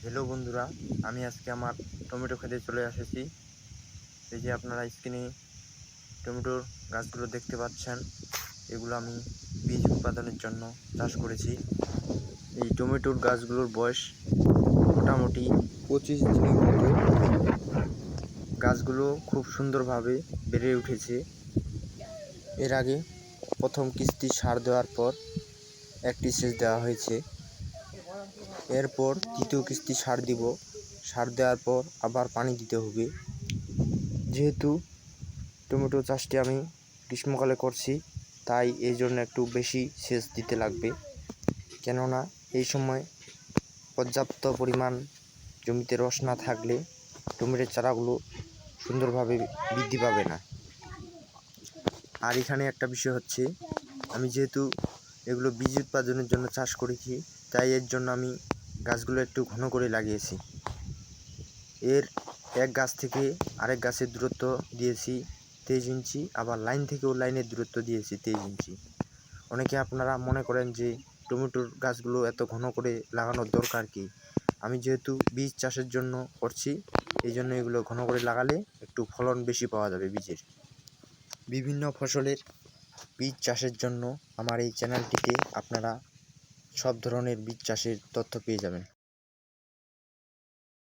Hello बंधुरा আমি আজকে আমার টমেটো খেতে চলে এসেছি। এই যে আপনারা স্ক্রিনে টমেটোর গাছগুলো দেখতে পাচ্ছেন, এগুলো আমি বীজ উৎপাদনের জন্য চাষ করেছি। এই টমেটোর গাছগুলোর বয়স মোটামুটি 25 দিনের মতো। গাছগুলো খুব সুন্দরভাবে বেড়ে উঠেছে। এর আগে প্রথম কিস্তি সার দেওয়ার পর একটি সেচ দেওয়া হয়েছে। এরপর দ্বিতীয় কিস্তি সার দিব। সার দেওয়ার পর আবার পানি দিতে হবে। যেহেতু টমেটো চাষটি আমি গ্রীষ্মকালে করছি, তাই এই জন্য একটু বেশি সেচ দিতে লাগবে, কেননা এই সময় পর্যাপ্ত পরিমাণ জমিতে রস না থাকলে টমেটোর চারাগুলো সুন্দরভাবে বৃদ্ধি পাবে না। আর এখানে একটা বিষয় হচ্ছে, আমি যেহেতু এগুলো বীজ উৎপাদনের জন্য চাষ করেছি, তাই এর জন্য আমি গাছগুলো একটু ঘন করে লাগিয়েছি। এর এক গাছ থেকে আরেক গাছের দূরত্ব দিয়েছি 23 ইঞ্চি, আবার লাইন থেকেও লাইনের দূরত্ব দিয়েছি 23 ইঞ্চি। অনেকে আপনারা মনে করেন যে টমেটোর গাছগুলো এত ঘন করে লাগানোর দরকার কি? আমি যেহেতু বীজ চাষের জন্য করছি, এই জন্য এগুলো ঘন করে লাগালে একটু ফলন বেশি পাওয়া যাবে বীজের। বিভিন্ন ফসলের বীজ চাষের জন্য আমার এই চ্যানেলটিতে আপনারা সব ধরনের বীজ চাষের তথ্য পেয়ে যাবেন।